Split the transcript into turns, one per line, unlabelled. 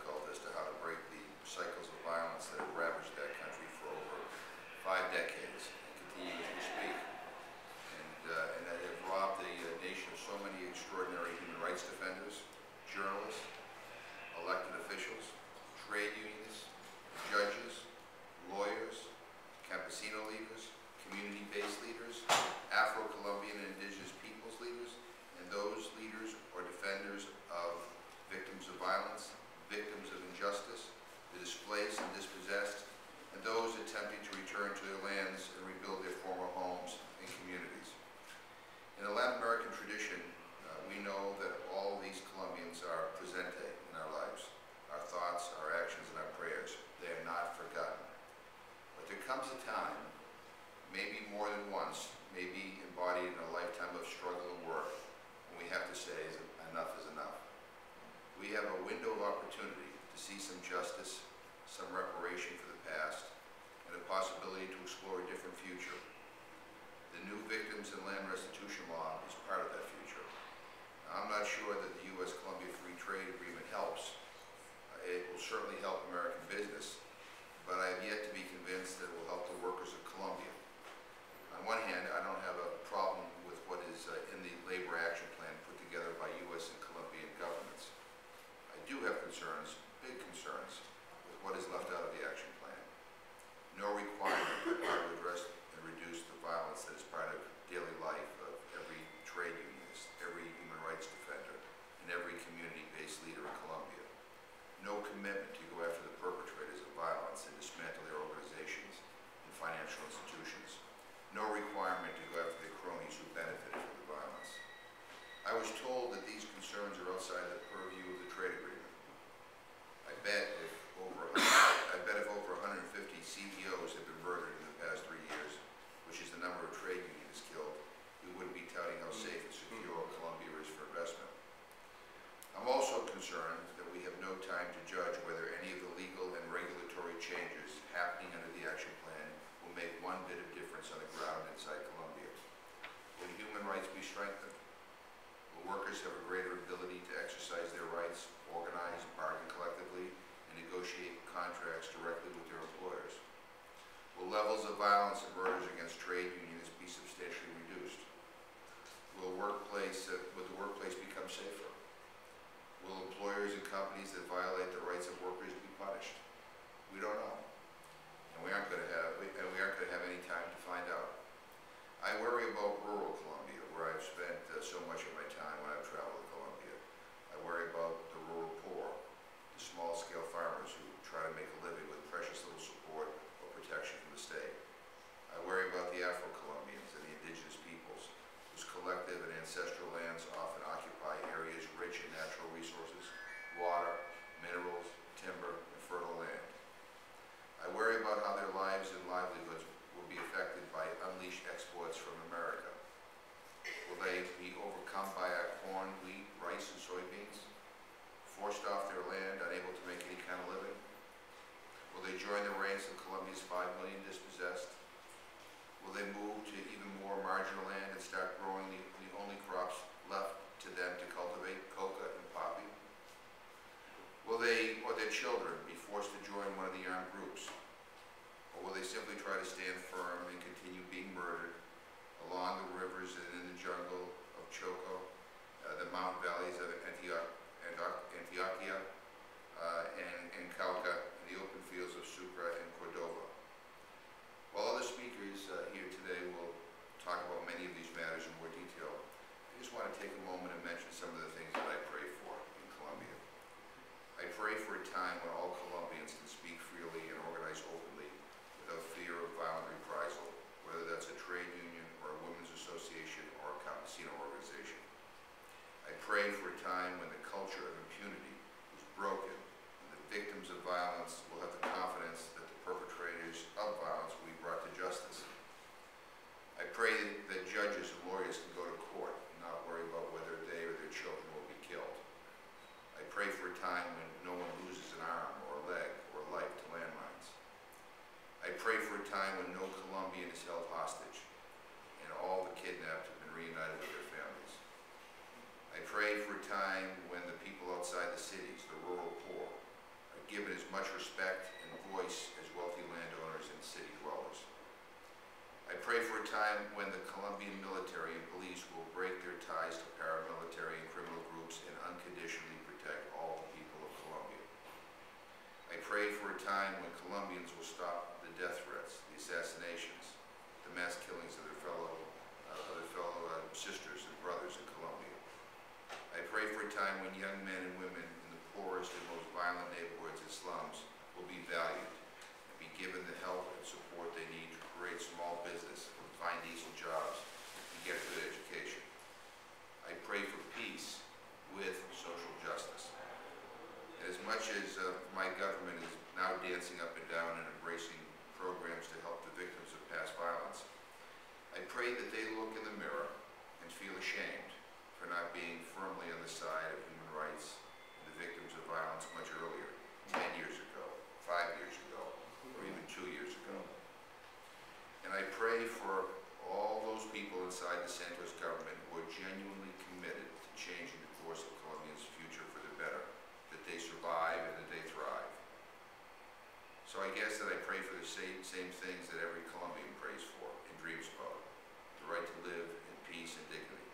difficult as to how to break the cycles of violence that have ravaged that country for over 5 decades and continue as we speak, and that have robbed the nation of so many extraordinary human rights defenders, journalists, elected officials, trade unionists, judges, lawyers, campesino leaders, community-based leaders, Afro-Colombian and indigenous peoples leaders, and those leaders or defenders of victims of violence, victims of injustice, the displaced and dispossessed, and those attempting to return to their lands and rebuild their former homes and communities. In the Latin American tradition, we know that all these Colombians are presente in our lives, our thoughts, our actions, and our prayers. They are not forgotten. But there comes a time, maybe more than once, maybe embodied in a lifetime of struggle and work, when we have to say enough is enough. We have a window of opportunity to see some justice, some reparation for the past, and a possibility to explore a different future. The new Victims and Land Restitution Law is part of that future. Now, I'm not sure that the U.S.-Colombia Free Trade Agreement helps. It will certainly help American business, but I have yet to be convinced that it will help the workers of Colombia. On one hand, I don't have a problem with what is in the Labor Action Plan put together by U.S. and Colombian governments. I do have concerns, big concerns, with what is left out of the action plan. No requirement to address and reduce the violence that is part of daily life of every trade unionist, every human rights defender, and every community-based leader in Colombia. No commitment to go after the perpetrators of violence and dismantle their organizations and financial institutions. No requirement to go after the cronies who benefited from the violence. I was told that these concerns are outside the purview of the trade agreement. I bet if over 150 CEOs have been murdered in the past 3 years, which is the number of trade unions killed, we wouldn't be touting how safe and secure Colombia is for investment. I'm also concerned that we have no time to judge whether any of the legal and regulatory changes happening under the action plan will make one bit of difference on the ground inside Colombia. Will human rights be strengthened? Will workers have a greater ability to exercise their rights, organize, bargain collectively, and negotiate contracts directly with their employers? Will levels of violence and murders against trade unions be substantially reduced? Will the workplace become safer? Will employers and companies that violate the rights of workers be punished? We don't know, and we aren't going to have any time to find out. I worry about rural Colombia, where I've spent so much of my time when I've traveled to Colombia. I worry about the rural poor, the small-scale farmers who try to make a living with precious little support or protection from the state. I worry about the Afro-Colombians and the indigenous peoples, whose collective and ancestral lands often occupy areas rich in natural resources, water, minerals, timber, and fertile land. I worry about how their lives and livelihoods will be affected by unleashed exports from America. Will they be overcome by our corn, wheat, rice, and soybeans? Forced off their land, unable to make any kind of living? Will they join the ranks of Colombia's 5 million dispossessed? Will they move to even more marginal land and start growing the only crops left to them to cultivate, coca and poppy? Will they or their children be forced to join one of the armed groups? Or will they simply try to stand firm and continue being murdered along the rivers and in the jungle of Choco, the mountain valleys of Antioquia, and Cauca, and the open fields of Sucre and Cordova? While other speakers here today will talk about many of these matters in more detail, I just want to take a moment and mention some of the things that I pray for in Colombia. I pray for a time when all Colombians can speak freely and organize openly without fear of violent reprisal, whether that's a trade union or a women's association or a campesino organization. I pray for a time when the culture of impunity is broken and the victims of violence will have the confidence that the perpetrators of violence will be brought to justice. I pray that judges and lawyers can go to court and not worry about whether they or their children will be killed. I pray for a time when no one loses an arm or a leg or life to landmines. I pray for a time when no Colombian is held hostage and all the kidnapped have been reunited with their families. I pray for a time when the people outside the cities, the rural poor, time when the Colombian military and police will break their ties to paramilitary and criminal groups and unconditionally protect all the people of Colombia. I pray for a time when Colombians will stop the death threats, the assassinations, the mass killings of their fellow sisters and brothers in Colombia. I pray for a time when young men and women in the poorest and most violent neighborhoods and slums will be valued and be given the help and support they need to create small business, find decent jobs, and get a good education. I pray for peace with social justice. And as much as my government is now dancing up and down and embracing programs to help the victims of past violence, I pray that they look in the mirror and feel ashamed for not being firmly on the side of human rights and the victims of violence much earlier, 10 years ago, 5 years ago, or even 2 years ago. And I pray for all those people inside the Santos government who are genuinely committed to changing the course of Colombia's future for the better, that they survive and that they thrive. So I guess that I pray for the same things that every Colombian prays for and dreams about: the right to live in peace and dignity,